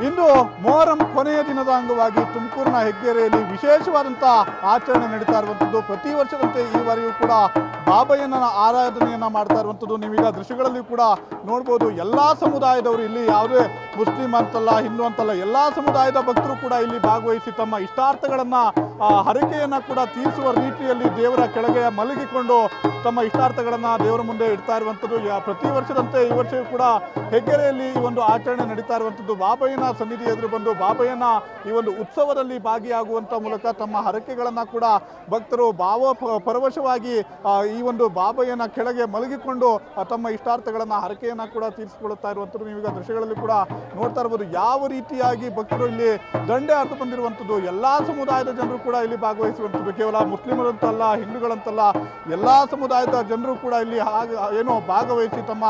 ಇಂದು ಮೊಹರಂ ಕೊನೆಯ ದಿನದ ಅಂಗವಾಗಿ ತುಮಕೂರಿನ ಹೆಗ್ಗೆರೆಯಲ್ಲಿ ವಿಶೇಷವಾದಂತಹ ಆಚರಣೆ ನಡೀತಾ ಇರುವಂಥದ್ದು. ಪ್ರತಿ ವರ್ಷದಂತೆ ಈ ಬಾರಿಯೂ ಕೂಡ ಬಾಬಯ್ಯನ ಆರಾಧನೆಯನ್ನ ಮಾಡ್ತಾ ಇರುವಂಥದ್ದು. ನೀವೀಗ ದೃಶ್ಯಗಳಲ್ಲಿ ಕೂಡ ನೋಡ್ಬೋದು. ಎಲ್ಲಾ ಸಮುದಾಯದವರು ಇಲ್ಲಿ ಯಾವುದೇ ಮುಸ್ಲಿಂ ಅಂತಲ್ಲ, ಹಿಂದೂ ಅಂತಲ್ಲ, ಎಲ್ಲಾ ಸಮುದಾಯದ ಭಕ್ತರು ಕೂಡ ಇಲ್ಲಿ ಭಾಗವಹಿಸಿ ತಮ್ಮ ಇಷ್ಟಾರ್ಥಗಳನ್ನ ಹರಕೆಯನ್ನ ಕೂಡ ತೀರಿಸುವ ರೀತಿಯಲ್ಲಿ ದೇವರ ಕೆಳಗೆ ಮಲಗಿಕೊಂಡು ತಮ್ಮ ಇಷ್ಟಾರ್ಥಗಳನ್ನ ದೇವರ ಮುಂದೆ ಇಡ್ತಾ ಇರುವಂಥದ್ದು. ಪ್ರತಿ ವರ್ಷದಂತೆ ಈ ವರ್ಷವೂ ಕೂಡ ಹೆಗ್ಗೆರೆಯಲ್ಲಿ ಈ ಒಂದು ಆಚರಣೆ ನಡೀತಾ ಇರುವಂಥದ್ದು. ಬಾಬಯ್ಯನ ಸನ್ನಿಧಿ ಎದುರು ಬಂದು ಬಾಬಯ್ಯನ ಈ ಒಂದು ಉತ್ಸವದಲ್ಲಿ ಭಾಗಿಯಾಗುವಂತ ಮೂಲಕ ತಮ್ಮ ಹರಕೆಗಳನ್ನ ಕೂಡ ಭಕ್ತರು ಪರವಶವಾಗಿ ಈ ಒಂದು ಬಾಬಯ್ಯನ ಕೆಳಗೆ ಮಲಗಿಕೊಂಡು ತಮ್ಮ ಇಷ್ಟಾರ್ಥಗಳನ್ನ ಹರಕೆಯನ್ನ ಕೂಡ ತೀರಿಸಿಕೊಳ್ಳುತ್ತಾ ಇರುವಂಥದ್ದು. ನೀವೀಗ ದೃಶ್ಯಗಳಲ್ಲಿ ಕೂಡ ನೋಡ್ತಾ ಇರ್ಬೋದು ಯಾವ ರೀತಿಯಾಗಿ ಭಕ್ತರು ಇಲ್ಲಿ ದಂಡೆ ಹರಿದು ಬಂದಿರುವಂಥದ್ದು. ಎಲ್ಲಾ ಸಮುದಾಯದ ಜನರು ಕೂಡ ಇಲ್ಲಿ ಭಾಗವಹಿಸುವಂಥದ್ದು. ಕೇವಲ ಮುಸ್ಲಿಮರಂತಲ್ಲ, ಹಿಂದೂಗಳಂತಲ್ಲ, ಎಲ್ಲಾ ಸಮುದಾಯದ ಜನರು ಕೂಡ ಇಲ್ಲಿ ಭಾಗವಹಿಸಿ ತಮ್ಮ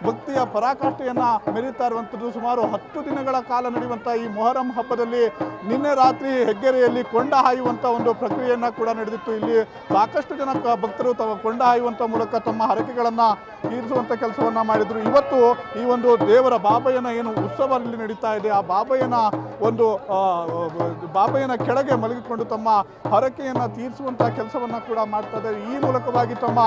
ಭಕ್ತಿಯ ಪರಾಕಾಷ್ಠೆಯನ್ನ ಮೆರೀತಾ ಇರುವಂಥದ್ದು. ಸುಮಾರು 10 ದಿನಗಳ ಕಾಲ ನಡೆಯುವಂತಹ ಈ ಮೊಹರಂ ಹಬ್ಬದಲ್ಲಿ ನಿನ್ನೆ ರಾತ್ರಿ ಹೆಗ್ಗೆರೆಯಲ್ಲಿ ಕೊಂಡ ಹಾಯುವಂತ ಒಂದು ಪ್ರಕ್ರಿಯೆಯನ್ನ ಕೂಡ ನಡೆದಿತ್ತು. ಇಲ್ಲಿ ಸಾಕಷ್ಟು ಜನ ಭಕ್ತರು ಕೊಂಡ ಹಾಯುವಂತ ಮೂಲಕ ತಮ್ಮ ಹರಕೆಗಳನ್ನ ತೀರಿಸುವಂತ ಕೆಲಸವನ್ನ ಮಾಡಿದ್ರು. ಇವತ್ತು ಈ ಒಂದು ದೇವರ ಬಾಬಯ್ಯನ ಏನು ಉತ್ಸವ ಇಲ್ಲಿ ನಡೀತಾ ಇದೆ, ಆ ಬಾಬಯ್ಯನ ಕೆಳಗೆ ಮಲಗಿಕೊಂಡು ತಮ್ಮ ಹರಕೆಯನ್ನ ತೀರಿಸುವಂತ ಕೆಲಸವನ್ನ ಕೂಡ ಮಾಡ್ತಾ ಇದ್ದಾರೆ. ಈ ಮೂಲಕವಾಗಿ ತಮ್ಮ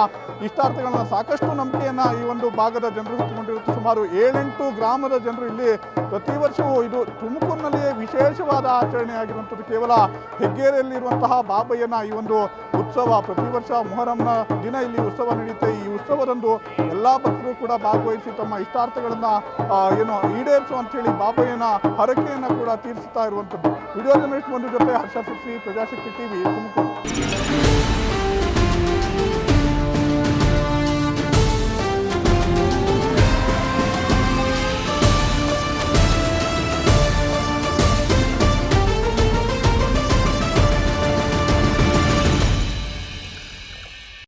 ಇಷ್ಟಾರ್ಥಗಳನ್ನ ಸಾಕಷ್ಟು ನಂಬಿಕೆಯನ್ನ ಈ ಒಂದು ಭಾಗದ ಜನರು ಹೊತ್ತುಕೊಂಡಿರುತ್ತೆ. ಸುಮಾರು 7-8 ಗ್ರಾಮದ ಜನರು ಇಲ್ಲಿ ಪ್ರತಿ ವರ್ಷವೂ ಇದು ತುಮಕೂರಿನಲ್ಲಿಯೇ ವಿಶೇಷವಾದ ಆಚರಣೆ ಆಗಿರುವಂಥದ್ದು. ಕೇವಲ ಹೆಗ್ಗೆರೆಯಲ್ಲಿ ಇರುವಂತಹ ಬಾಬಯ್ಯನ ಈ ಒಂದು ಉತ್ಸವ ಪ್ರತಿ ವರ್ಷ ಮೊಹರಂನ ದಿನ ಇಲ್ಲಿ ಉತ್ಸವ ನಡೆಯುತ್ತೆ. ಈ ಉತ್ಸವದಂದು ಎಲ್ಲಾ ಭಕ್ತರು ಕೂಡ ಭಾಗವಹಿಸಿ ತಮ್ಮ ಇಷ್ಟಾರ್ಥಗಳನ್ನ ಈಡೇರಿಸು ಅಂತ ಹೇಳಿ ಬಾಬಯ್ಯನ ಹರಕೆಯನ್ನ ಕೂಡ ತೀರಿಸುತ್ತಾ ಇರುವಂಥದ್ದು. ವಿಡಿಯೋ ಜರ್ನಲಿಸ್ಟ್ ಬಂಧು ಜೊತೆ ಹರ್ಷ ಸುರ್ಸಿ, ಪ್ರಜಾಶಕ್ತಿ ಟಿವಿ, ತುಮಕೂರು.